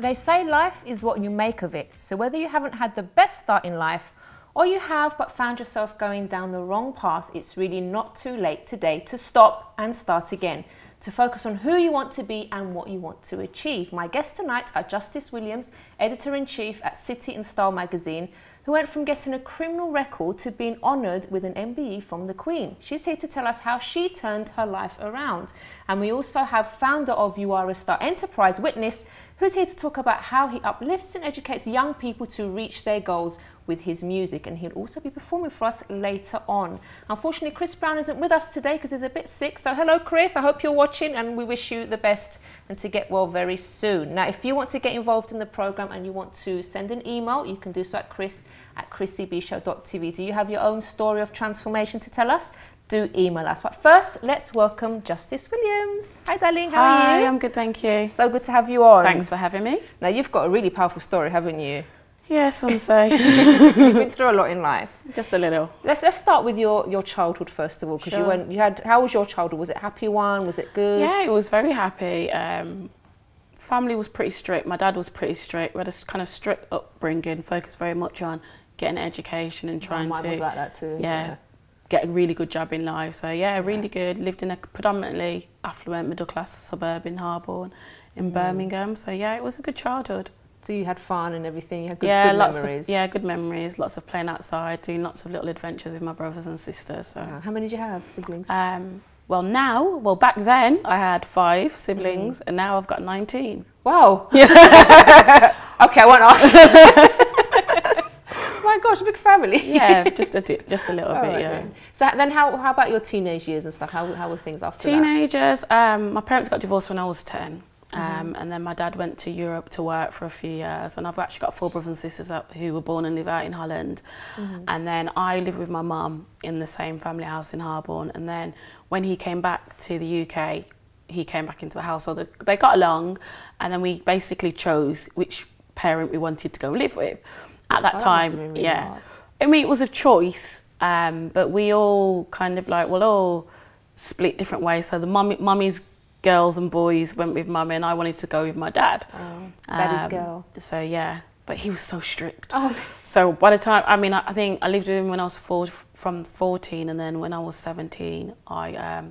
They say life is what you make of it. So whether you haven't had the best start in life or you have but found yourself going down the wrong path, it's really not too late today to stop and start again, to focus on who you want to be and what you want to achieve. My guests tonight are Justice Williams, Editor-in-Chief at City and Style magazine, who went from getting a criminal record to being honoured with an MBE from the Queen. She's here to tell us how she turned her life around. And we also have founder of Ura Star Enterprise, Witness, who's here to talk about how he uplifts and educates young people to reach their goals with his music, and he'll also be performing for us later on. Unfortunately, Chris Brown isn't with us today because he's a bit sick. So hello, Chris. I hope you're watching, and we wish you the best and to get well very soon. Now, if you want to get involved in the program and you want to send an email, you can do so at chris@chrissybshow.tv. Do you have your own story of transformation to tell us? Do email us. But first, let's welcome Justice Williams. Hi, darling. How are you? Hi, I'm good, thank you. So good to have you on. Thanks for having me. Now, you've got a really powerful story, haven't you? Yeah, some say. You've been through a lot in life. Just a little. Let's start with your childhood first of all, because Sure. how was your childhood? Was it a happy one? Was it good? Yeah, it was very happy. Family was pretty strict. My dad was pretty strict. We had a kind of strict upbringing, focused very much on getting an education and trying mine was like that too. Yeah, get a really good job in life. So yeah, really good. Lived in a predominantly affluent middle class suburb in Harborne, in Birmingham. So yeah, it was a good childhood. So you had fun and everything. You had good memories. Good memories. Lots of playing outside, doing lots of little adventures with my brothers and sisters. So. How many did you have, siblings? Well, back then I had 5 siblings, and now I've got 19. Wow. Okay, I won't ask. My gosh, a big family. Yeah, just a little bit. Yeah. Then. So then, how about your teenage years and stuff? How were things after Teenagers. My parents got divorced when I was 10. And then my dad went to Europe to work for a few years, and I've actually got 4 brothers and sisters who were born and live out in Holland. And then I lived with my mum in the same family house in Harborne, and then when he came back to the UK, he came back into the household. They got along, and then we basically chose which parent we wanted to go live with. At that time, really hard. I mean, it was a choice, but we all kind of all split different ways. So the mummy's girls and boys went with mummy, and I wanted to go with my dad. Daddy's girl. So yeah, but he was so strict. Oh. So by the time, I mean, I think I lived with him when I was from 14, and then when I was 17, I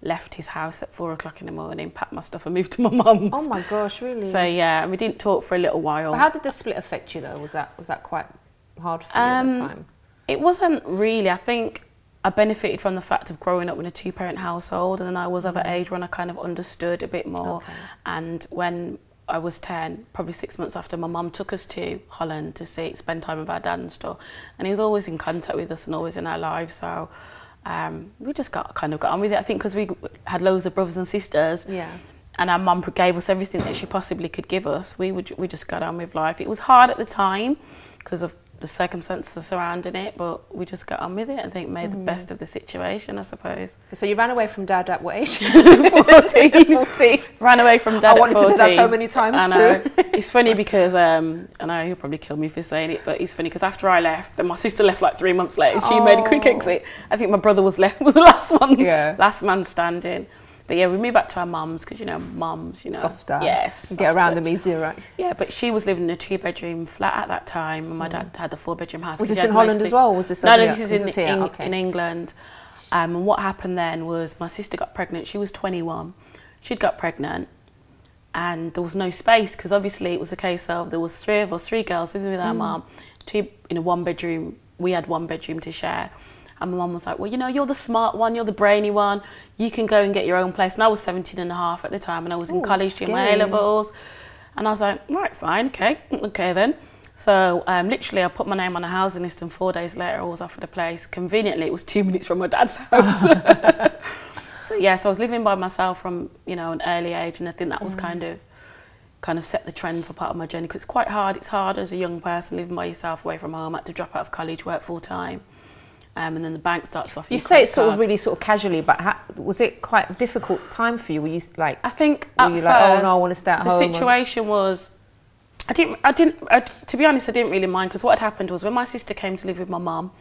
left his house at 4 o'clock in the morning, packed my stuff and moved to my mum's. Oh my gosh, really? So yeah, and we didn't talk for a little while. But how did the split affect you though? Was that quite hard for you at the time? It wasn't really. I think I benefited from the fact of growing up in a 2-parent household, and then I was of an age when I kind of understood a bit more. Okay. And when I was 10, probably 6 months after, my mum took us to Holland to spend time with our dad and stuff. And he was always in contact with us and always in our lives. So we just got on with it. I think because we had loads of brothers and sisters. Yeah. And our mum gave us everything that she possibly could give us. We just got on with life. It was hard at the time because of the circumstances surrounding it, but we just got on with it. I think made the best of the situation, I suppose. So you ran away from dad at what age? 14. 14. Ran away from dad at 14. I wanted to do that so many times I know. too. It's funny because, I know he'll probably kill me for saying it, but it's funny because after I left, then my sister left like 3 months later. She made a quick exit. I think my brother was the last one, last man standing. But yeah, we moved back to our mums because, mums, Softer. Yes. Get around them easier, right? Yeah, but she was living in a 2-bedroom flat at that time, and my dad had the 4-bedroom house. Was this in Holland as well? Or was this No, this is in England. And what happened then was my sister got pregnant. She was 21. She'd got pregnant, and there was no space because obviously it was a case of there was 3 of us, 3 girls living with our mum, 2 in a 1-bedroom. We had 1 bedroom to share. And my mum was like, well, you're the smart one, you're the brainy one, you can go and get your own place. And I was 17 and a half at the time, and I was in college doing my A-levels. And I was like, right, fine, okay then. So literally I put my name on a housing list, and 4 days later I was offered a place. Conveniently, it was 2 minutes from my dad's house. So yeah, so I was living by myself from, an early age, and I think that was kind of set the trend for part of my journey, because it's quite hard. It's hard as a young person living by yourself away from home. I had to drop out of college, work full time. And then the bank starts off. You say it really casually, but was it quite a difficult time for you? Were you like? I think were you like, oh no, I want to stay at home? The situation was, to be honest, I didn't really mind, because what had happened was when my sister came to live with my mum,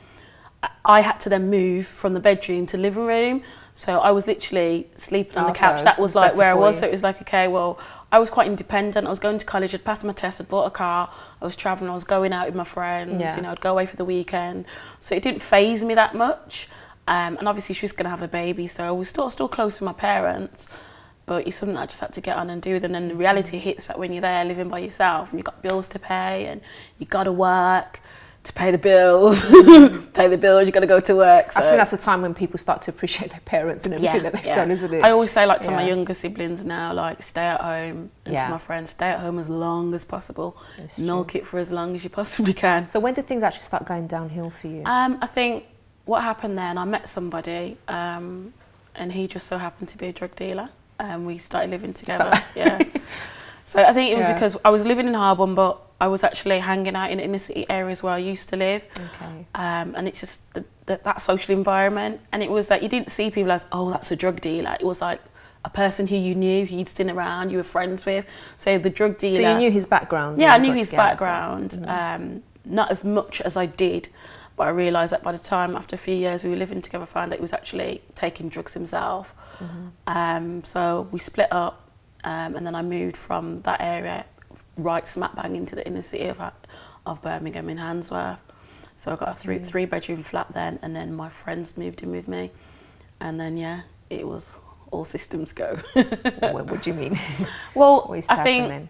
I had to then move from the bedroom to living room. So I was literally sleeping on the couch. That was like where I was. So it was like, okay, well, I was quite independent. I was going to college, I'd passed my test, I'd bought a car, I was travelling, I was going out with my friends, you know, I'd go away for the weekend. So it didn't faze me that much. And obviously she was going to have a baby, so I was still close to my parents. But it's something I just had to get on and do. And then the reality hits that when you're there living by yourself and you've got bills to pay and you've got to work to pay the bills, pay the bills, you've got to go to work. So. I think that's the time when people start to appreciate their parents and everything that they've done, isn't it? I always say, like, to my younger siblings now, like, stay at home. And to my friends, stay at home as long as possible. Milk it for as long as you possibly can. So when did things actually start going downhill for you? I think what happened then, I met somebody and he just so happened to be a drug dealer. And we started living together. So I think it was because I was living in Harborne, but I was actually hanging out in inner city areas where I used to live. And it's just that social environment. And it was that you didn't see people as, oh, that's a drug dealer. It was like a person who you knew, who you'd seen around, you were friends with. So the drug dealer. So you knew his background? Yeah, I knew his background. Not as much as I did. But I realised that by the time, after a few years we were living together, I found that he was actually taking drugs himself. So we split up. And then I moved from that area right smack bang into the inner city of Birmingham in Handsworth. So I got a three bedroom flat then, and then my friends moved in with me, and then it was all systems go. What do you mean? Well, I think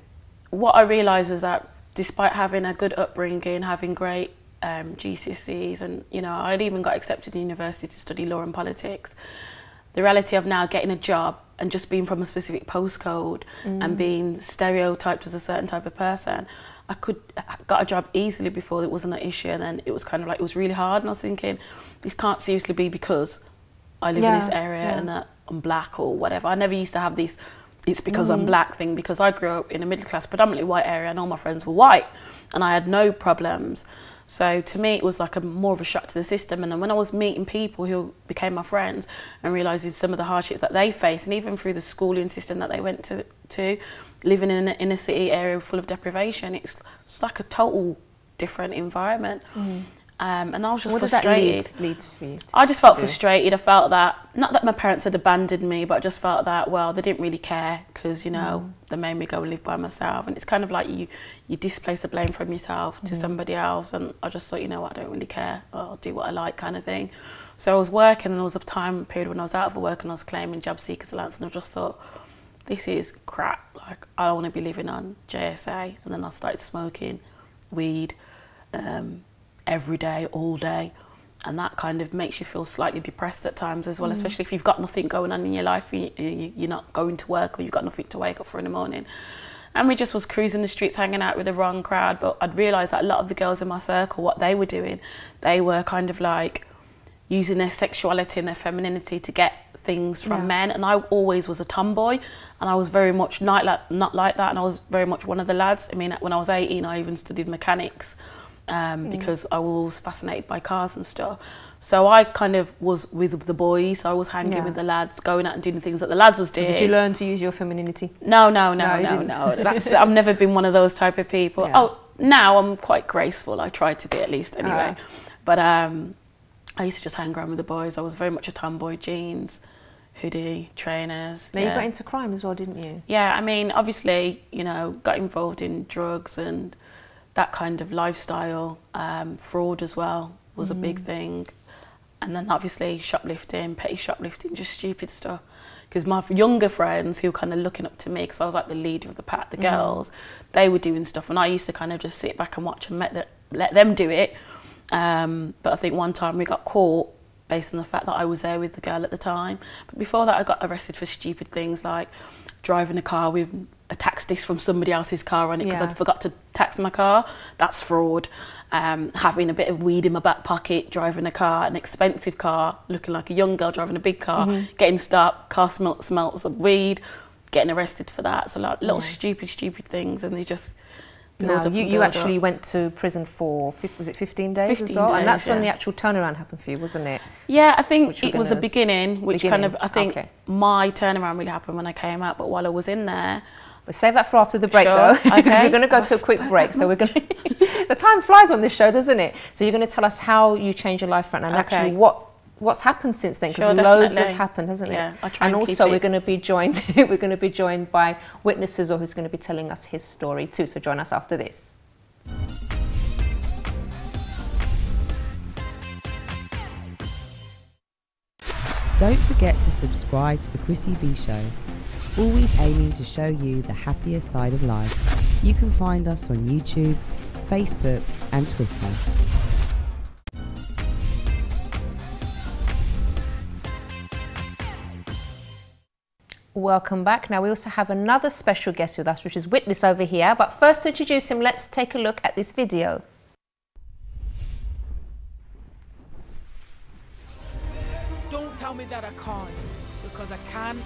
what I realised was that despite having a good upbringing, having great GCSEs, and you know, I'd even got accepted to university to study law and politics. The reality of now getting a job and just being from a specific postcode and being stereotyped as a certain type of person, I got a job easily before it wasn't an issue, and then it was kind of like, it was really hard, and I was thinking, this can't seriously be because I live in this area and that I'm black or whatever. I never used to have this, it's because I'm black thing, because I grew up in a middle class, predominantly white area, and all my friends were white, and I had no problems. So to me, it was like more of a shock to the system. And then when I was meeting people who became my friends and realising some of the hardships that they face, and even through the schooling system that they went to living in an inner city area full of deprivation, it's like a total different environment. And I was just frustrated. What did that lead for you? I just felt frustrated. I felt that, not that my parents had abandoned me, but I just felt that, well, they didn't really care because, you know, they made me go and live by myself. And it's kind of like you displace the blame from yourself to somebody else. And I just thought, you know what, I don't really care. I'll do what I like, kind of thing. So I was working, and there was a time period when I was out of work and I was claiming job seekers allowance, and I just thought, this is crap. Like, I don't want to be living on JSA. And then I started smoking weed every day, all day, and that kind of makes you feel slightly depressed at times as well, especially if you've got nothing going on in your life, you're not going to work, or you've got nothing to wake up for in the morning. And we just was cruising the streets, hanging out with the wrong crowd. But I'd realised that a lot of the girls in my circle, what they were doing, they were kind of like using their sexuality and their femininity to get things from men. And I always was a tomboy, and I was very much not like that, and I was very much one of the lads. I mean, when I was 18, I even studied mechanics. Because I was fascinated by cars and stuff. So I kind of was with the boys. I was hanging with the lads, going out and doing the things that the lads was doing. Did you learn to use your femininity? No. I've never been one of those type of people. Oh, now I'm quite graceful. I try to be, at least, anyway. But I used to just hang around with the boys. I was very much a tomboy, jeans, hoodie, trainers. Now you got into crime as well, didn't you? Yeah, I mean, obviously, you know, got involved in drugs and that kind of lifestyle. Fraud as well was a big thing, and then obviously shoplifting, petty shoplifting, just stupid stuff. Because my younger friends, who were kind of looking up to me, because I was like the leader of the pack, the girls, they were doing stuff, and I used to kind of just sit back and watch and let them do it. But I think one time we got caught based on the fact that I was there with the girl at the time. But before that, I got arrested for stupid things like driving a car with a tax disc from somebody else's car on it because I'd forgot to tax my car. That's fraud. Having a bit of weed in my back pocket, driving a car, an expensive car, looking like a young girl driving a big car, getting stopped, car smells of weed, getting arrested for that. So like little stupid things, and they just build up. You actually went to prison for, was it 15 days as well? Days, and that's when the actual turnaround happened for you, wasn't it? Yeah, I think it was the beginning, kind of, I think my turnaround really happened when I came out, but while I was in there, we'll save that for after the break though, because we're going to go to a quick break. So we're going to, the time flies on this show, doesn't it? So you're going to tell us how you changed your life right now, and actually what what's happened since then, because Sure, loads definitely. have happened, hasn't it? Yeah, I try and and keep also it. we're going to be joined we're going to be joined by witnesses, or who's going to be telling us his story too. So join us after this. Don't forget to subscribe to the Chrissy B Show, always aiming to show you the happier side of life. You can find us on YouTube, Facebook and Twitter. Welcome back. Now we also have another special guest with us, which is Witness over here. But first, to introduce him, let's take a look at this video. Don't tell me that I can't, because I can.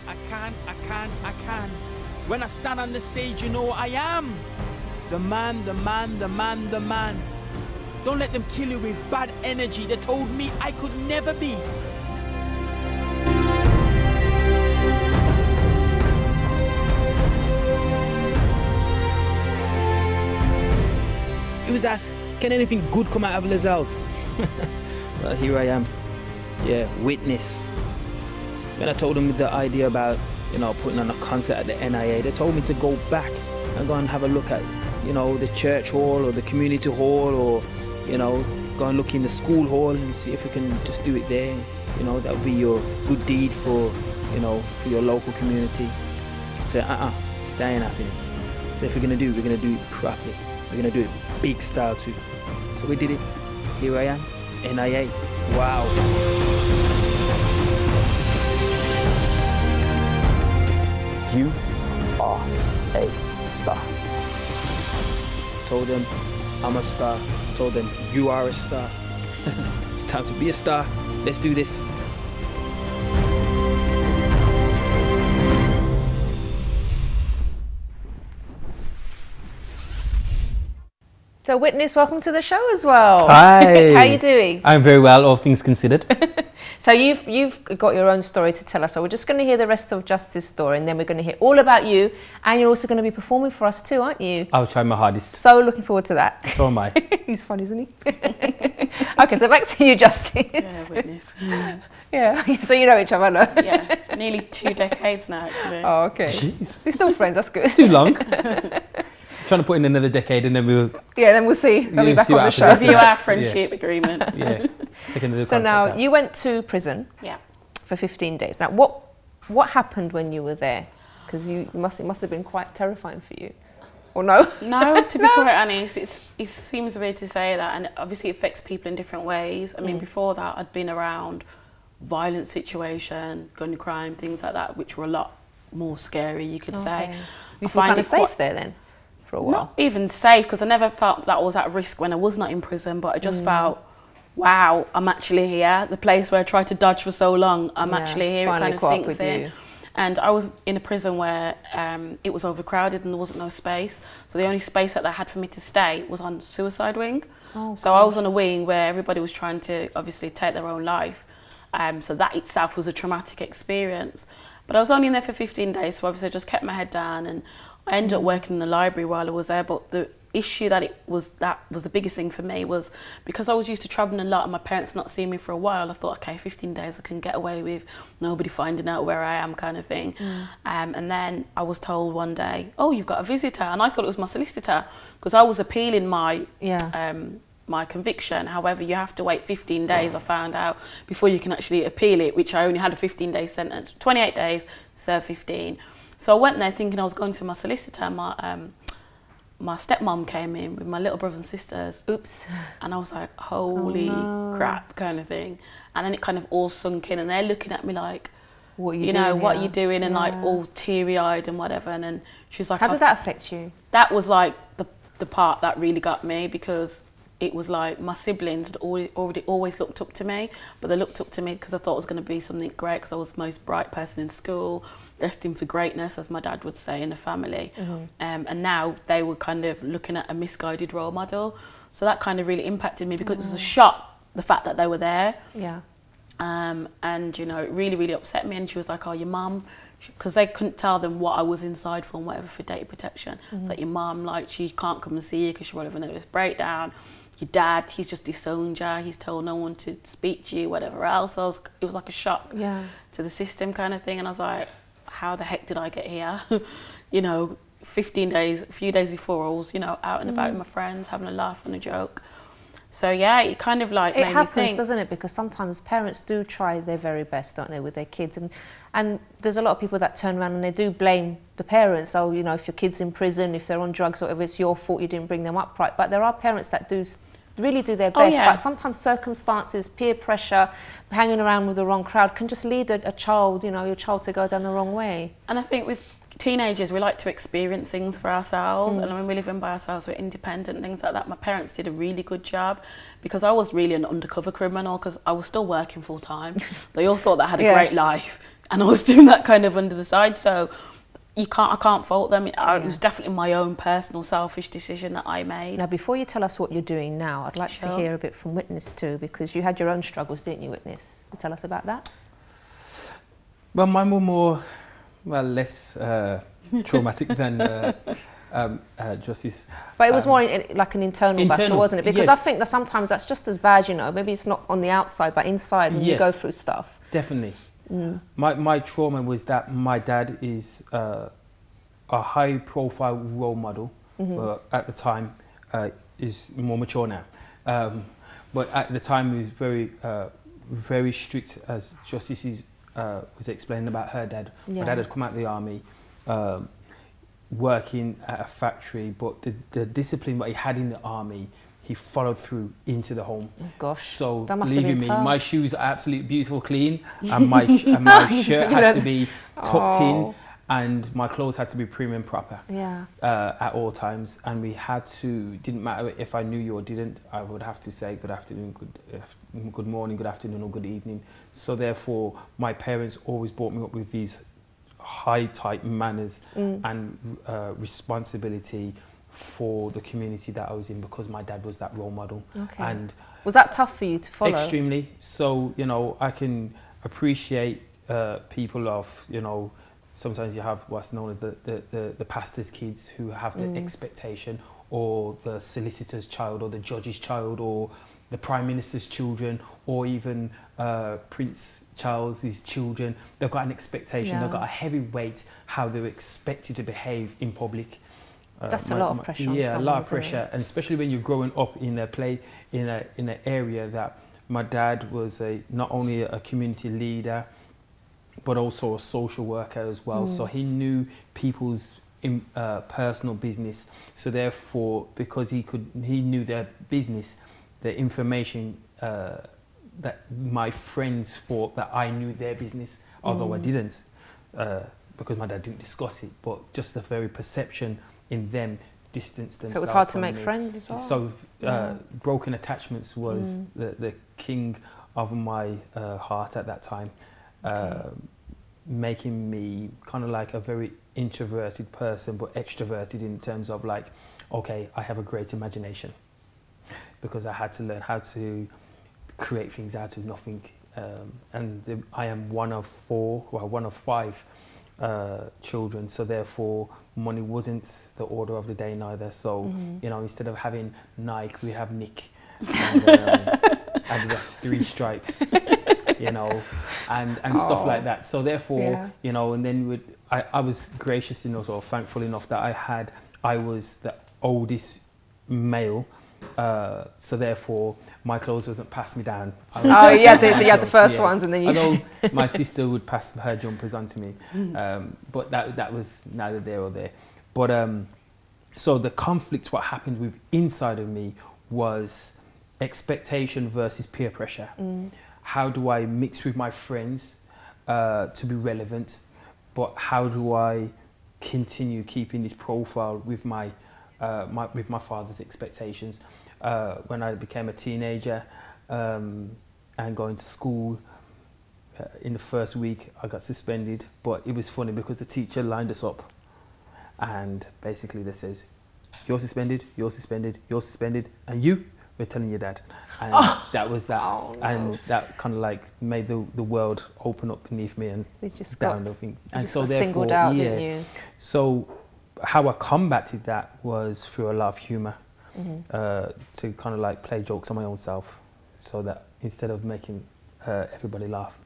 When I stand on the stage, you know I am the man. Don't let them kill you with bad energy. They told me I could never be. It was asked, can anything good come out of Lazelle's? Well, here I am. Yeah, witness. When I told them the idea about, you know, putting on a concert at the NIA, they told me to go back and go and have a look at, you know, the church hall or the community hall, or, you know, go and look in the school hall and see if we can just do it there. You know, that would be your good deed for, you know, for your local community. So, that ain't happening. So if we're gonna do it, we're gonna do it properly. We're gonna do it big style too. So we did it. Here I am, NIA. Wow. You are a star. Told them I'm a star. Told them you are a star. It's time to be a star. Let's do this. So Witness, welcome to the show as well. Hi. How are you doing? I'm very well, all things considered. So you've got your own story to tell us. So we're just going to hear the rest of Justice's story, and then we're going to hear all about you. And you're also going to be performing for us too, aren't you? I'll try my hardest. So looking forward to that. So am I. He's fun, isn't he? Okay, so back to you, Justice. Yeah, Witness. Yeah, so you know each other, no? Yeah, nearly 2 decades now, actually. Oh, okay. Jeez. We're still friends, that's good. It's too long. Trying to put in another decade and then we'll... Yeah, then we'll see. They'll be back see on the what show. happens Review our friendship agreement. Yeah. Take another So contract now out. you went to prison Yeah. for 15 days. Now, what happened when you were there? Because it must have been quite terrifying for you. Or no? No, to be quite honest, it seems weird to say that, and obviously it affects people in different ways. I mean, before that, I'd been around violent situation, gun crime, things like that, which were a lot more scary, you could say. You feel kind of safe there then, for a while? Not even safe, because I never felt that I was at risk when I was not in prison, but I just felt, wow, I'm actually here. The place where I tried to dodge for so long, I'm actually here. It kind of sinks in. And I was in a prison where it was overcrowded and there wasn't no space. So the only space that they had for me to stay was on suicide wing. Oh, so I was on a wing where everybody was trying to obviously take their own life. So that itself was a traumatic experience. But I was only in there for 15 days, so obviously I just kept my head down, and I ended up working in the library while I was there. But the issue that was the biggest thing for me was because I was used to travelling a lot and my parents not seeing me for a while. I thought, okay, 15 days I can get away with nobody finding out where I am, kind of thing. And then I was told one day, oh, you've got a visitor, and I thought it was my solicitor because I was appealing my my conviction. However, you have to wait 15 days, I found out, before you can actually appeal it, which I only had a 15-day sentence. 28 days, served 15. So I went there thinking I was going to my solicitor. My stepmom came in with my little brothers and sisters. Oops. And I was like, holy crap, kind of thing. And then it kind of all sunk in, and they're looking at me like, what are you you doing know, what here? are you doing? And like all teary-eyed and whatever. And then she's like, how did that affect you? That was like the part that really got me, because it was like my siblings had always looked up to me, but they looked up to me because I thought it was going to be something great, because I was the most bright person in school, destined for greatness, as my dad would say, in the family. And now they were kind of looking at a misguided role model. So that kind of really impacted me, because it was a shock, the fact that they were there. Yeah. And, you know, it really, really upset me. And she was like, oh, your mum, because they couldn't tell them what I was inside for and whatever, for data protection. It's like, your mum, like, she can't come and see you because she will have a nervous breakdown. your dad, he's just disowned you, he's told no one to speak to you, whatever else. It was like a shock to the system kind of thing. And I was like, how the heck did I get here? You know, 15 days, a few days before, I was, you know, out and about with my friends, having a laugh and a joke. So yeah, it kind of like made me think. It happens, doesn't it? Because sometimes parents do try their very best, don't they, with their kids, and there's a lot of people that turn around and they do blame the parents. Oh, you know, if your kid's in prison, if they're on drugs, or whatever, it's your fault you didn't bring them up right. But there are parents that do really do their best. But sometimes circumstances, peer pressure, hanging around with the wrong crowd can just lead a child, you know, your child to go down the wrong way. And I think with teenagers, we like to experience things for ourselves, and when we're living by ourselves, we're independent, things like that. My parents did a really good job, because I was really an undercover criminal, because I was still working full time. They all thought that I had a great life, and I was doing that kind of under the side. So I can't fault them. It was definitely my own personal selfish decision that I made. Now, before you tell us what you're doing now, I'd like to hear a bit from Witness too, because you had your own struggles, didn't you, Witness? Can you tell us about that? Well, mine were more, well, less traumatic than Justice. But it was more like an internal battle, wasn't it? Because I think that sometimes that's just as bad, you know. Maybe it's not on the outside, but inside when you go through stuff. Definitely. My trauma was that my dad is a high-profile role model, but at the time is more mature now. But at the time, he was very strict, as Justice was explaining about her dad. My dad had come out of the army, working at a factory, but the discipline that he had in the army, he followed through into the home. Oh gosh, so that must believe have been me, tough. my shoes are absolutely beautiful, clean, and my shirt had to be tucked in, and my clothes had to be prim and proper at all times. And we had to, didn't matter if I knew you or didn't, I would have to say good afternoon, good morning, good afternoon, or good evening. So therefore, my parents always brought me up with these high type manners and responsibility for the community that I was in, because my dad was that role model. Okay. And was that tough for you to follow? Extremely. So, you know, I can appreciate people of, you know, sometimes you have what's known as the pastor's kids who have the expectation, or the solicitor's child, or the judge's child, or the Prime Minister's children, or even Prince Charles's children. They've got an expectation, they've got a heavy weight, how they're expected to behave in public. That's a lot of pressure on someone, a lot of pressure, and especially when you're growing up in an area that my dad was not only a community leader, but also a social worker as well. So he knew people's personal business. So therefore, because he knew their business, the information that my friends thought that I knew their business, although I didn't, because my dad didn't discuss it, but just the very perception in them distanced themselves. So it was hard to make friends as well? So broken attachments was the king of my heart at that time, making me kind of like a very introverted person, but extroverted in terms of like, okay, I have a great imagination, because I had to learn how to create things out of nothing. And I am one of five children, so therefore money wasn't the order of the day neither. So you know, instead of having Nike, we have Nick, and Adidas 3 stripes, you know, and stuff like that. So therefore, you know, and then I was gracious enough, or thankful enough, that I was the oldest male. So therefore, my clothes wasn't passed me down. You had the first ones, and then you. Although my sister would pass her jumpers onto me, but that was neither there or there. But so the conflict, what happened with inside of me, was expectation versus peer pressure. How do I mix with my friends to be relevant, but how do I continue keeping this profile with my father's expectations? When I became a teenager and going to school, in the first week I got suspended, but it was funny because the teacher lined us up, and basically they says, you're suspended, you're suspended, you're suspended, and we're telling your dad. And that was that. Oh, no. And that kind of like made the world open up beneath me, and they just down. And so therefore, singled out, didn't you? So how I combated that was through a lot of humour. to kind of like play jokes on my own self, so that instead of making everybody laugh,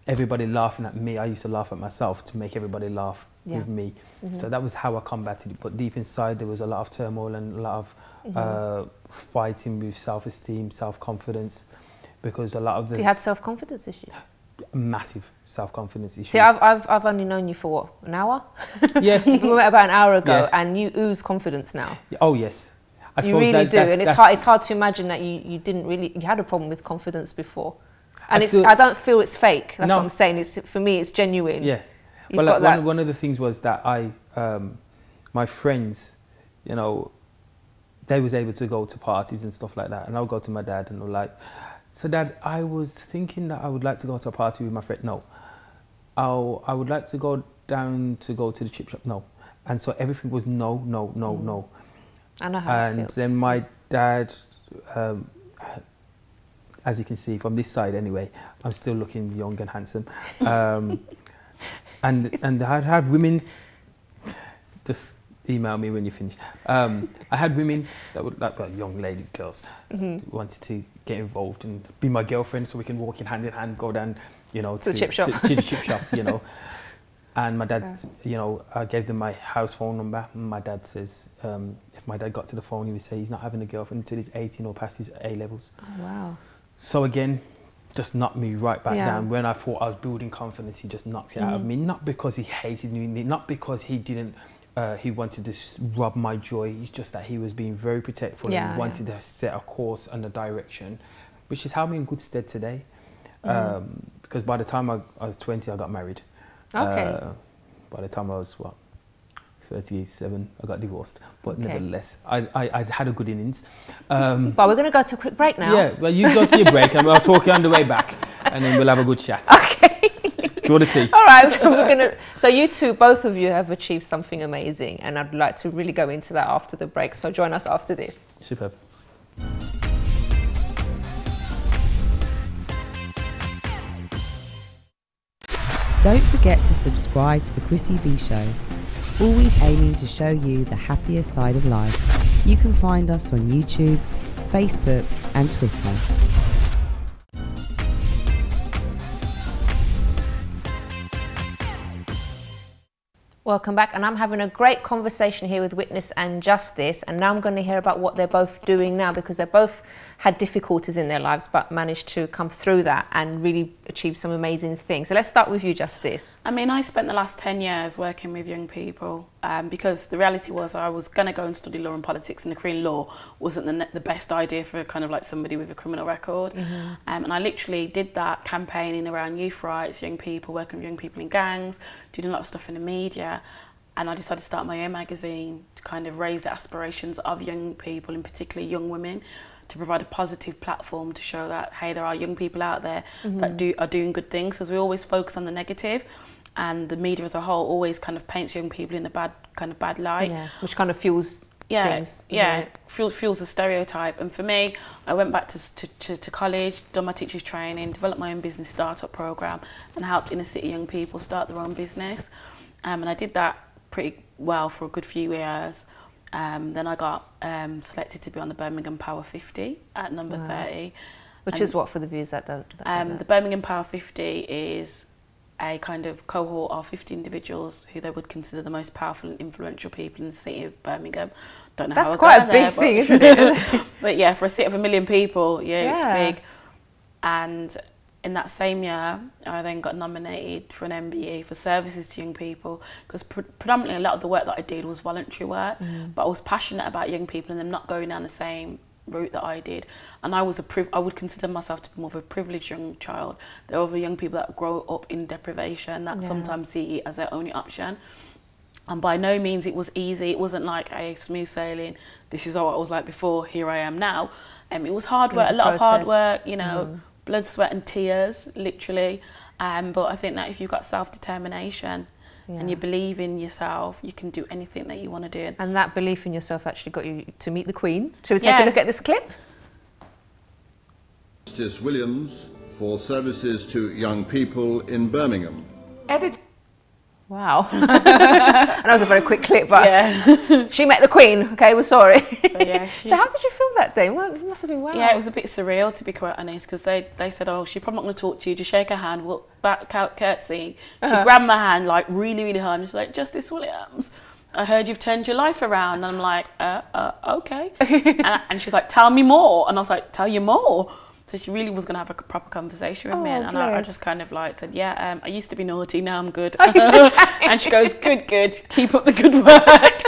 everybody laughing at me, I used to laugh at myself to make everybody laugh with me. So that was how I combated it. But deep inside there was a lot of turmoil and a lot of fighting with self-esteem, self-confidence, because a lot of the... Do you have self-confidence issues? Massive self-confidence issues. See, I've only known you for what, an hour? Yes. We met about an hour ago, yes. and you ooze confidence now. Oh yes, I you really do, and it's hard to imagine that you didn't really, you had a problem with confidence before, and I don't feel it's fake. That's what I'm saying. It's, for me, it's genuine. Yeah. You've well, got one of the things was that my friends, you know, they was able to go to parties and stuff like that, and I would go to my dad and I'm like, so Dad, I was thinking that I would like to go to a party with my friend. No. I would like to go down to go to the chip shop. No. And so everything was no, no, no, no. I know how it And feels. then my dad, as you can see from this side anyway, I'm still looking young and handsome. And I had women, just email me when you finish. I had women that would, like young lady girls, wanted to get involved and be my girlfriend, so we can walk in hand, go down, you know, to the chip shop. To the chip shop, you know. And my dad, you know, I gave them my house phone number. And my dad says, if my dad got to the phone, he would say he's not having a girlfriend until he's 18 or past his A levels. Oh, wow. So again, just knocked me right back down. When I thought I was building confidence, he just knocked it out of me. Not because he hated me, not because he didn't. He wanted to rob my joy. It's just that he was being very protectful and wanted to set a course and a direction, which has held me in good stead today. Because by the time I was 20, I got married. Okay. By the time I was, 37, I got divorced. But nevertheless, I had a good innings. But we're going to go to a quick break now. Yeah, well, you go to your break and I'll talk you on the way back. And then we'll have a good chat. Okay. Draw the tea. All right, so you two, both of you have achieved something amazing, and I'd like to really go into that after the break. So join us after this. Superb. Don't forget to subscribe to the Chrissy B Show, always aiming to show you the happier side of life. You can find us on YouTube, Facebook and Twitter. Welcome back, and I'm having a great conversation here with Witness and Justice, and now I'm going to hear about what they're both doing now, because they both had difficulties in their lives but managed to come through that and really achieve some amazing things. So let's start with you, Justice. I mean, I spent the last 10 years working with young people because the reality was I was going to go and study law and politics, and a career in law wasn't the best idea for kind of like somebody with a criminal record. And I literally did that campaigning around youth rights, young people, working with young people in gangs, doing a lot of stuff in the media. And I decided to start my own magazine to kind of raise the aspirations of young people, in particular young women, to provide a positive platform to show that, hey, there are young people out there that are doing good things, because we always focus on the negative, and the media as a whole always kind of paints young people in a bad light. Yeah, which kind of fuels things. Fuels the stereotype. And for me, I went back to college, done my teacher's training, developed my own business startup program, and helped inner city young people start their own business. And I did that pretty well for a good few years. Then I got selected to be on the Birmingham Power 50 at number 30. Which is what, for the viewers that don't know? The Birmingham Power 50 is a kind of cohort of 50 individuals who they would consider the most powerful and influential people in the city of Birmingham. Don't know That's how quite a big thing, isn't it? But yeah, for a city of 1 million people, it's big. And in that same year, I then got nominated for an MBE for services to young people, because predominantly a lot of the work that I did was voluntary work, but I was passionate about young people and them not going down the same route that I did. And I would consider myself to be more of a privileged young child. There are other young people that grow up in deprivation that sometimes see it as their only option. And by no means it was easy. It wasn't like a smooth sailing, this is what I was like before, here I am now. It was hard work, a lot of hard work, you know, blood, sweat and tears, literally. But I think that if you've got self-determination and you believe in yourself, you can do anything that you want to do. And that belief in yourself actually got you to meet the Queen. Shall we take a look at this clip? Justice Williams for services to young people in Birmingham. Wow. Wow. And that was a very quick clip, but Yeah. she met the Queen. Okay, we're sorry. So yeah. So how did you feel that day? Well, it must have been wow. Yeah, it was a bit surreal, to be quite honest, because they said, oh, she's probably not going to talk to you, just shake her hand, walk back out, curtsy. She grabbed my hand like really, really hard, and she's like, Justice Williams, I heard you've turned your life around. And I'm like, okay. and she's like, tell me more. And I was like, tell you more. So she really was going to have a proper conversation with me. And I just kind of like said, yeah, I used to be naughty, now I'm good. And she goes, good, keep up the good work.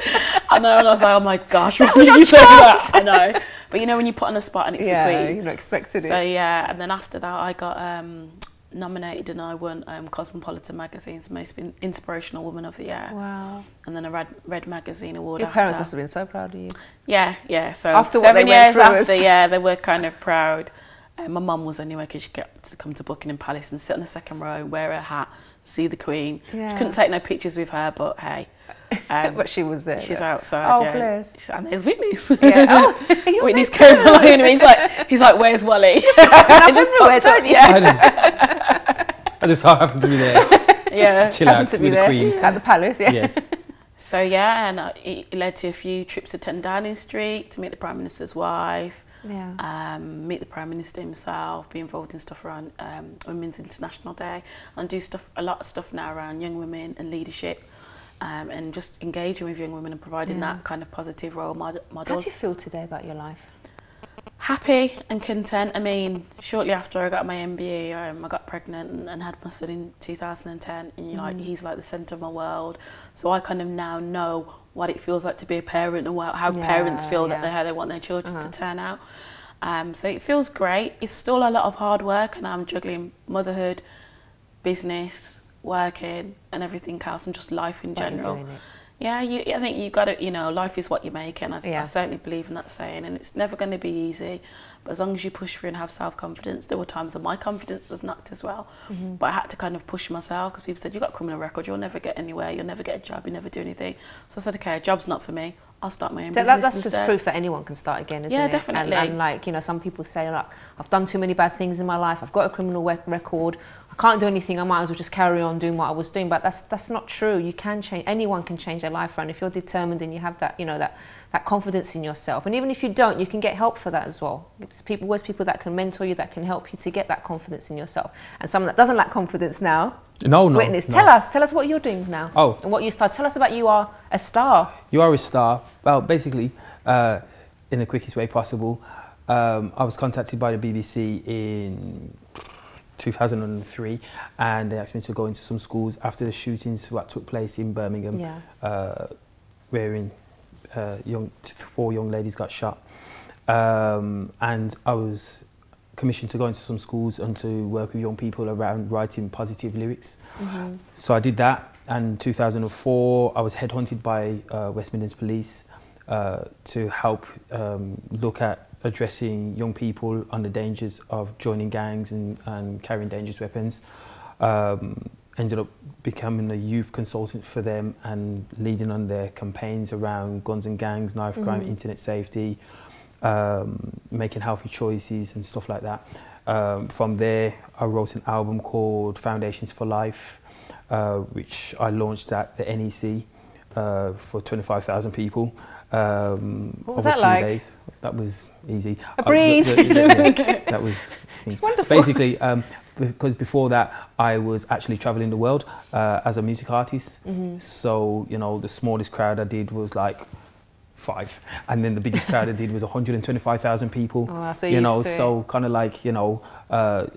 I know, and I was like, oh my gosh, why did you say that? I know. But you know, when you put on the spot and it's the Queen. You're not expecting it. So yeah, and then after that I got nominated and I won Cosmopolitan Magazine's Most Inspirational Woman of the Year. Wow. And then a Red Magazine Award. Your parents must have been so proud of you. Yeah. So after 7 years after, yeah, they were kind of proud. My mum was anyway, because she got to come to Buckingham Palace and sit on the second row, wear her hat, see the Queen. Yeah. She couldn't take no pictures with her, but hey. But she was there. She's outside. Oh, yeah. bless. And there's Whitney's. Yeah. Oh, Whitney's came along and he's like, where's Wally? Everywhere, don't you? I just so happened to be there. Yeah. Chill out with the Queen. At the palace, yeah. Yes. So yeah, and it led to a few trips to 10 Downing Street to meet the Prime Minister's wife. Yeah. Meet the Prime Minister himself, be involved in stuff around Women's International Day, and do a lot of stuff now around young women and leadership, and just engaging with young women and providing that kind of positive role model. How do you feel today about your life? Happy and content. I mean, shortly after I got my MBA, I got pregnant and had my son in 2010, and like he's like the centre of my world. So I kind of now know what it feels like to be a parent and how parents feel that how they want their children to turn out. So it feels great. It's still a lot of hard work, and I'm juggling motherhood, business, working, and everything else, and just life in general. Yeah, I think you got to, life is what you make, and I certainly believe in that saying, and it's never going to be easy, but as long as you push through and have self-confidence. There were times when my confidence was knocked as well, but I had to kind of push myself, because people said, you've got a criminal record, you'll never get anywhere, you'll never get a job, you'll never do anything. So I said, okay, a job's not for me, I'll start my own business That's instead. just proof that anyone can start again, isn't it? Yeah, definitely. And like, some people say, look, I've done too many bad things in my life, I've got a criminal record, I can't do anything, I might as well just carry on doing what I was doing. But that's not true. You can change, anyone can change their life around if you're determined and you have that, that confidence in yourself. And even if you don't, you can get help for that as well. There's people that can mentor you, that can help you to get that confidence in yourself. And someone that doesn't lack confidence now, Witness, tell us what you're doing now. Oh. And what you started. Tell us about You Are a Star. You Are a Star. Well, basically, in the quickest way possible, I was contacted by the BBC in 2003, and they asked me to go into some schools after the shootings that took place in Birmingham, wherein 4 young ladies got shot. And I was commissioned to go into some schools and to work with young people around writing positive lyrics. So I did that, and in 2004 I was headhunted by West Midlands Police to help look at addressing young people on the dangers of joining gangs and carrying dangerous weapons. Ended up becoming a youth consultant for them and leading on their campaigns around guns and gangs, knife crime, internet safety, making healthy choices and stuff like that. From there, I wrote an album called Foundations for Life, which I launched at the NEC for 25,000 people. What was that like? Days. That was easy. A breeze. That was wonderful. Basically, because before that I was actually traveling the world as a music artist. So the smallest crowd I did was like 5, and then the biggest crowd I did was 125,000 people. Oh, so so kind of like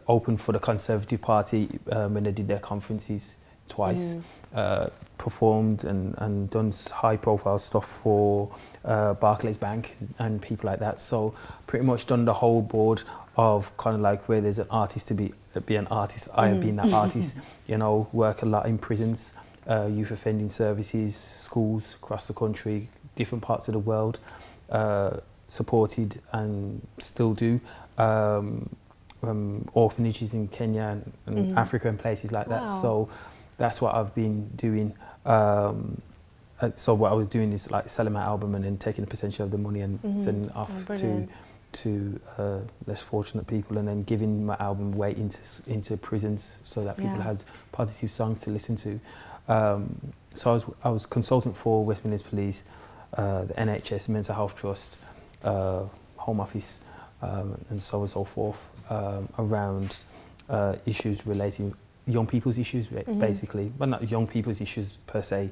open for the Conservative Party when they did their conferences twice. Performed and done high profile stuff for Barclays Bank and people like that. So pretty much done the whole board of kind of like where there's an artist to be an artist. I have been that artist. Work a lot in prisons, youth offending services, schools across the country, different parts of the world, supported and still do orphanages in Kenya and Africa and places like that. So that's what I've been doing. So what I was doing is like selling my album and then taking a percentage of the money and sending it off to less fortunate people, and then giving my album away into prisons so that people had positive songs to listen to. So I was consultant for West Midlands Police, the NHS, Mental Health Trust, Home Office, and so on and so forth, around issues relating young people's issues, basically. Well, not young people's issues per se,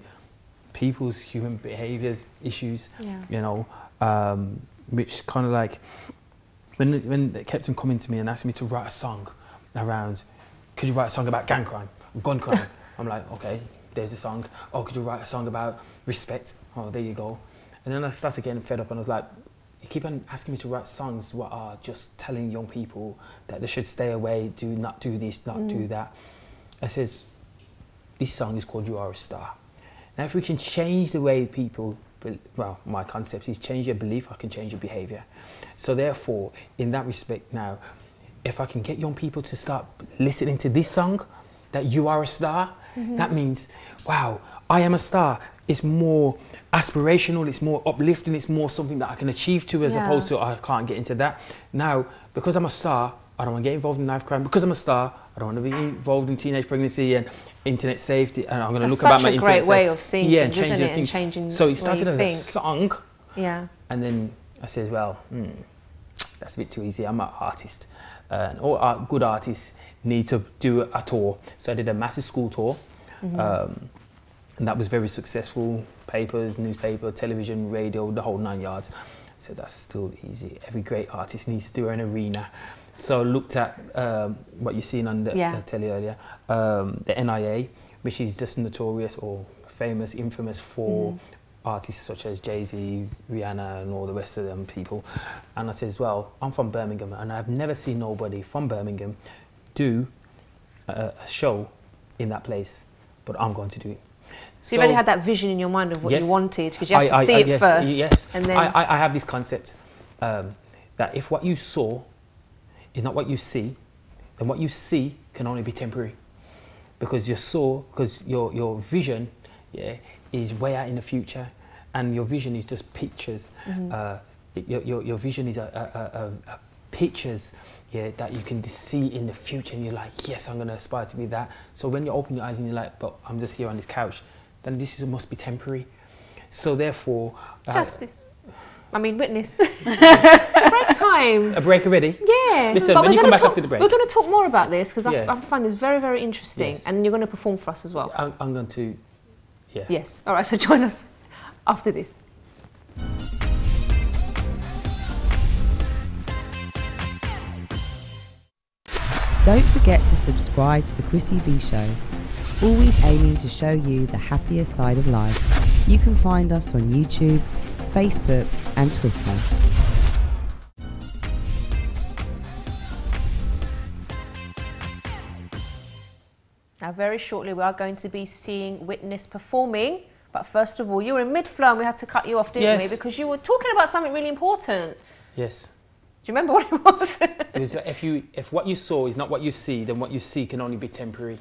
people's human behaviours issues, you know, which kind of like, when they kept on coming to me and asking me to write a song around, could you write a song about gang crime, gun crime? I'm like, okay, there's a song. Oh, could you write a song about respect? Oh, there you go. And then I started getting fed up and I was like, you keep on asking me to write songs what are just telling young people that they should stay away, not do this, not do that. I says, this song is called Ura Star. Now if we can change the way people, well, my concept is change your belief, I can change your behaviour. So therefore, in that respect now, if I can get young people to start listening to this song, that you are a star, that means, wow, I am a star. It's more aspirational, it's more uplifting, it's more something that I can achieve to, as opposed to I can't get into that. Now, because I'm a star, I don't want to get involved in knife crime. Because I'm a star, I don't want to be involved in teenage pregnancy and internet safety. And I'm going to look about my internet safety. That's such a great way of seeing things, isn't it? And changing. So it started as a song. Yeah. And then I says, well, that's a bit too easy. I'm an artist. And all good artists need to do a tour. So I did a massive school tour. And that was very successful. Papers, newspaper, television, radio, the whole 9 yards. So that's still easy. Every great artist needs to do an arena. So I looked at what you've seen on the telly earlier, the NIA, which is just notorious or famous, infamous for artists such as Jay-Z, Rihanna and all the rest of them people. And I says, well, I'm from Birmingham and I've never seen nobody from Birmingham do a show in that place, but I'm going to do it. So you've already had that vision in your mind of what you wanted, because you have to see it first. Yes, and then I have this concept that if what you saw is not what you see, then what you see can only be temporary. Because your vision is way out in the future, and your vision is just pictures. Your vision is a pictures that you can see in the future, and you're like, yes, I'm going to aspire to be that. So when you open your eyes and you're like, but I'm just here on this couch, then this must be temporary. So therefore, justice. I mean, witness. It's a break time. A break already? Yeah. Listen, but when you come back after the break, we're going to talk more about this, because I find this very, very interesting, and you're going to perform for us as well. I'm going to, Yes. All right. So join us after this. Don't forget to subscribe to the Chrissy B Show, always aiming to show you the happier side of life. You can find us on YouTube, Facebook and Twitter. Now very shortly we are going to be seeing Witness performing, but first of all, you were in mid-flow and we had to cut you off, didn't we? Because you were talking about something really important. Yes. Do you remember what it was? It was if what you saw is not what you see, then what you see can only be temporary.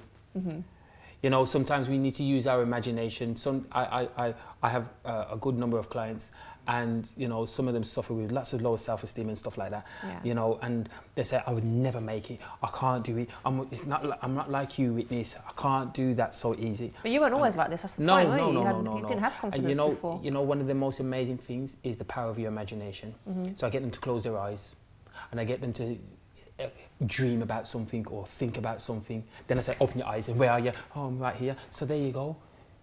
You know, sometimes we need to use our imagination. I have a good number of clients, and you know, some of them suffer with lots of low self-esteem and stuff like that. You know, and they say, I would never make it. I can't do it. I'm not like you, Witness. I can't do that so easy. But you weren't always like this. That's the point, weren't you? You didn't have confidence before. You know, one of the most amazing things is the power of your imagination. So I get them to close their eyes, and I get them to dream about something or think about something. Then I say, open your eyes, and where are you? Oh, I'm right here. So there you go.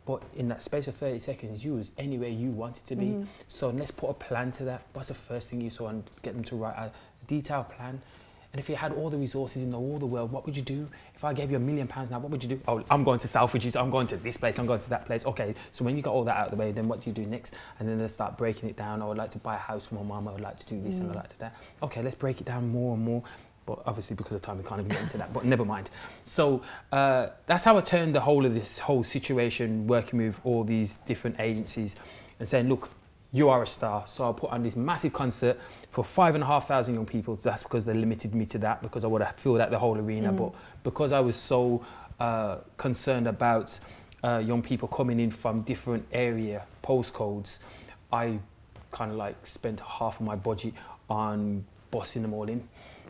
But in that space of 30 seconds, you was anywhere you wanted to be. So let's put a plan to that. What's the first thing you saw, and get them to write a detailed plan. And if you had all the resources in all the world, what would you do? If I gave you £1 million now, what would you do? Oh, I'm going to Selfridges, I'm going to this place, I'm going to that place. Okay, so when you got all that out of the way, then what do you do next? And then they start breaking it down. I would like to buy a house for my mum, I would like to do this and I would like to do that. Okay, let's break it down more and more. But obviously because of time we can't even get into that, but never mind. So that's how I turned the whole of this whole situation, working with all these different agencies and saying, look, you are a star. So I'll put on this massive concert for 5,500 young people. That's because they limited me to that, because I would have filled out the whole arena. But because I was so concerned about young people coming in from different area postcodes, I kind of like spent half of my budget on bossing them all in,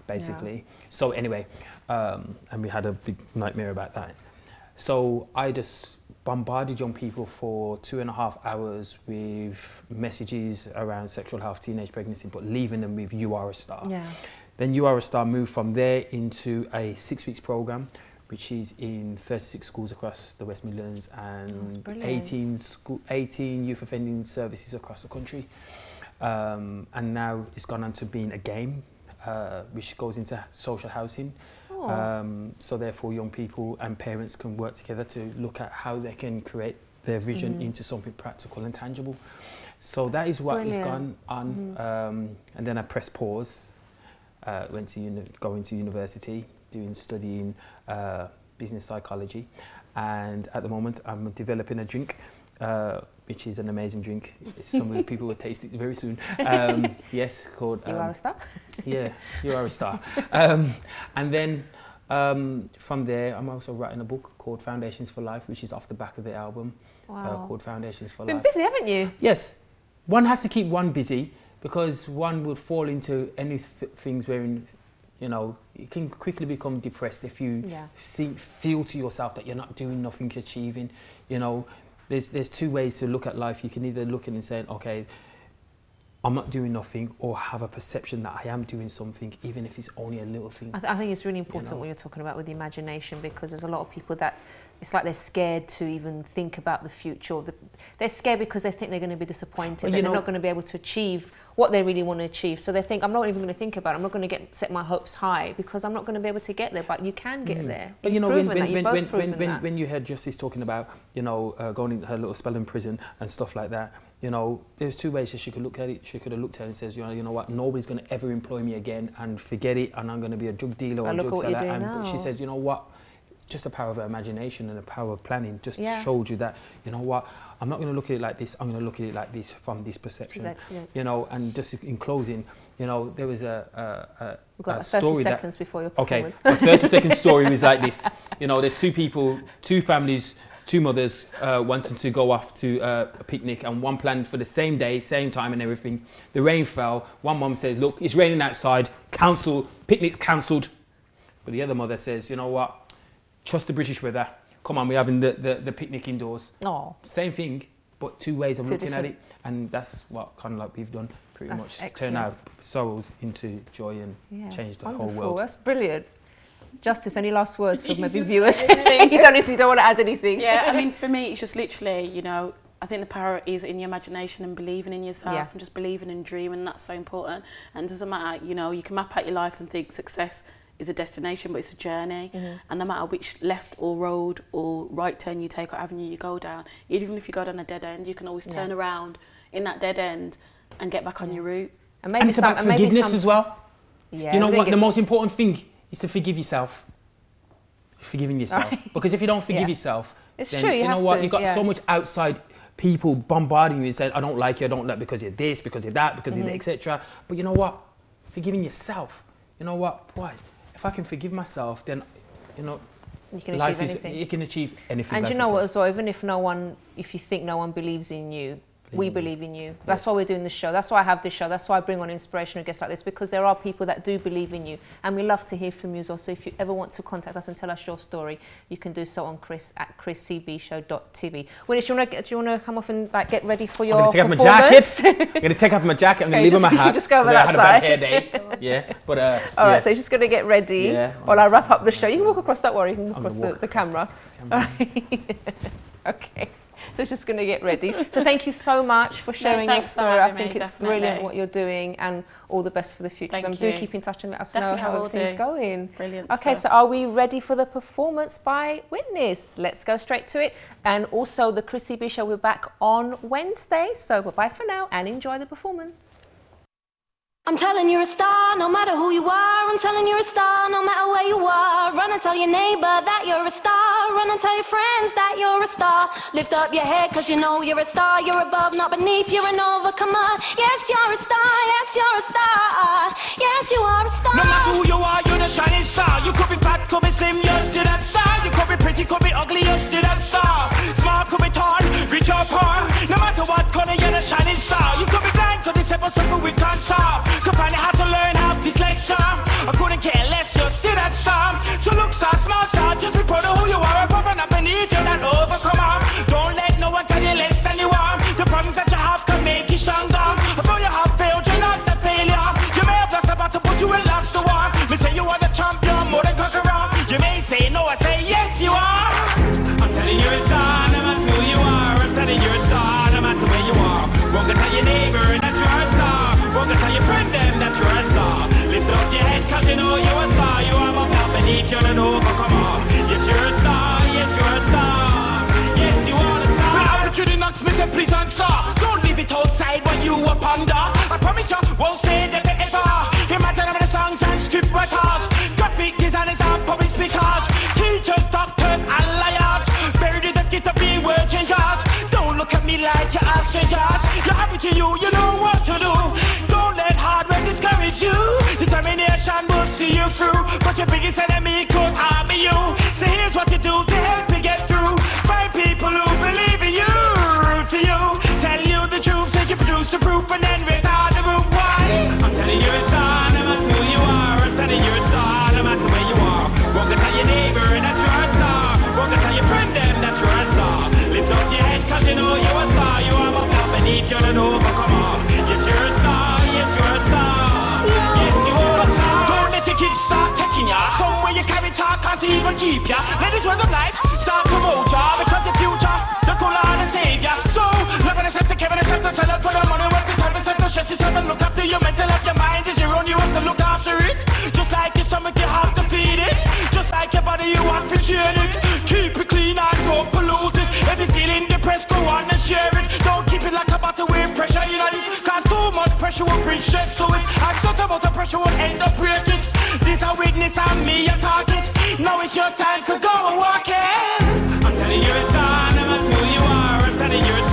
basically. So anyway, and we had a big nightmare about that. So I just bombarded young people for 2.5 hours with messages around sexual health, teenage pregnancy, but leaving them with You Are a Star. Yeah. Then You Are a Star moved from there into a 6 weeks program, which is in 36 schools across the West Midlands and 18 youth offending services across the country. And now it's gone on to being a game, which goes into social housing. So therefore young people and parents can work together to look at how they can create their vision into something practical and tangible. So that is what has gone on. And then I pressed pause, went to going to university, studying business psychology, and at the moment I'm developing a drink, which is an amazing drink. Some of the people will taste it very soon. Yes, called You Are a Star. Yeah, You Are a Star. And then from there, I'm also writing a book called Foundations for Life, which is off the back of the album. Called Foundations for Life. Been busy, haven't you? Yes, one has to keep one busy, because one would fall into any things wherein, you know, you can quickly become depressed if you feel to yourself that you're not doing nothing, achieving. You know, there's two ways to look at life. You can either look at it and say, okay, I'm not doing nothing, or have a perception that I am doing something, even if it's only a little thing. I think it's really important what you're talking about with the imagination, because there's a lot of people that it's like they're scared to even think about the future. They're scared because they think they're going to be disappointed, and they're not going to be able to achieve what they really want to achieve. So they think, I'm not even going to think about it. I'm not going to set my hopes high, because I'm not going to be able to get there. But you can get there. But you know, when you heard Justice talking about, you know, going into her little spell in prison and stuff like that, you know, there's two ways that she could look at it. She could have looked at it and says, you know what, nobody's going to ever employ me again, and forget it, and I'm going to be a drug dealer or a drug seller. And she said, you know what, just the power of imagination and the power of planning just showed you that, you know what, I'm not going to look at it like this, I'm going to look at it like this from this perception. You know, and just in closing, you know, there was We've got a 30 story seconds before your performance. Okay, a 30-second story was like this. You know, there's two people, two families, two mothers wanting to go off to a picnic, and one planned for the same day, same time and everything. The rain fell. One mum says, look, it's raining outside, picnic cancelled. But the other mother says, you know what, trust the British weather. Come on, we're having the picnic indoors. Oh. Same thing, but two ways of looking at it. And that's what kind of like we've done pretty much. Excellent. Turn our sorrows into joy and change the whole world. That's brilliant. Justice, any last words for maybe viewers? You don't want to add anything. Yeah, I mean, for me, it's just literally, you know, I think the power is in your imagination and believing in yourself and just believing and dreaming, and that's so important. And it doesn't matter, you know, you can map out your life and think success is a destination, but it's a journey. And no matter which left or road or right turn you take or avenue you go down, even if you go down a dead end, you can always turn around in that dead end and get back on your route. And it's about forgiveness as well. Yeah, you know what, the most important thing is to forgive yourself. Forgiving yourself. Because if you don't forgive yourself, it's then true, you know what, you've got so much outside people bombarding you and saying, I don't like you, I don't like because you're this, because you're that, because you're etc. But you know what? Forgiving yourself. You know what? Boy, if I can forgive myself, then, you know, you can achieve anything. You can achieve anything. And you know what as well, even if if you think no one believes in you, we believe in you. That's why we're doing this show. That's why I have this show. That's why I bring on inspirational guests like this, because there are people that do believe in you, and we love to hear from you as well. So if you ever want to contact us and tell us your story, you can do so on Chris at chriscbshow.tv. Willis, do you want to come off and like get ready for your performance? I'm going to take off my jacket. I'm going to leave on my hat. Just go over that side. I had a bad hair day. Yeah, but all right. So you're just going to get ready while I wrap up the show. You can walk across. Don't worry. You can walk across the camera. Okay. So it's just going to get ready. So thank you so much for sharing your story. I think it's brilliant what you're doing, and all the best for the future. Do keep in touch and let us know how everything's going. Brilliant. Okay, so are we ready for the performance by Witness? Let's go straight to it. And also the Chrissy B Show, we're back on Wednesday. So bye for now and enjoy the performance. I'm telling you're a star, no matter who you are. I'm telling you're a star, no matter where you are. Run and tell your neighbor that you're a star. Run and tell your friends that you're a star. Lift up your head, cause you know you're a star. You're above, not beneath, you're an overcomer. Yes, you're a star, yes, you're a star. Yes, you are a star. No matter who you are, you're the shining star. You could be fat, could be slim, you're still that star. You could be pretty, could be ugly, you're still that star. Smart, could be tall, rich or poor. No matter what color, you're the shining star. You could be blind, could be simple, suffer with cancer. Could find out how to learn how this lecture. I couldn't care less, you're still that star. So look star, small star, just be proud of who you are. Above and not beneath, you're that overcomer. say please answer. Don't leave it outside when you are ponder. I promise you won't say that ever. Imagine how many songs and script writers, graphic designers and public speakers, teachers, doctors and liars, buried in the gift of being word changers. Don't look at me like you're strangers. You have it to you, you know what to do. Don't let hard work discourage you. Determination will see you through, but your biggest enemy could harm you. So here's what you do to help you get through. Find people who believe in you, root for you, tell you the truth, so you produce the proof and then raise all the roof. Why? I'm telling you a star, no matter who you are. I'm telling you a star, no matter where you are. Walk and tell your neighbor that you're a star. Walk and tell your friend them that you're a star. Lift up your head cause you know you're a star. You are up now beneath you and overcomer. Yes, you're a star, yes, you're a star. Yes, you are a star. Don't let your kids start taking ya. Somewhere you carry talk can't even keep ya. Ladies, words of life, start to mold ya. Because the future, the cool on the savior. So, love and accept the Kevin, accept the setup for the money, work the time, accept the stress yourself and look after your mental health. Your mind is your own, you have to look after it. Just like your stomach, you have to feed it. Just like your body, you have to train it. Keep it clean and don't pollute it. If you're feeling depressed, go on and share it. Don't keep it like a bottle with pressure, you know. Cause too much pressure will bring stress to it. And such about the pressure will end up break it. This a witness and me a target. Now it's your time, so go and walk it. I'm telling you a star, no matter who you are. I'm telling you a star.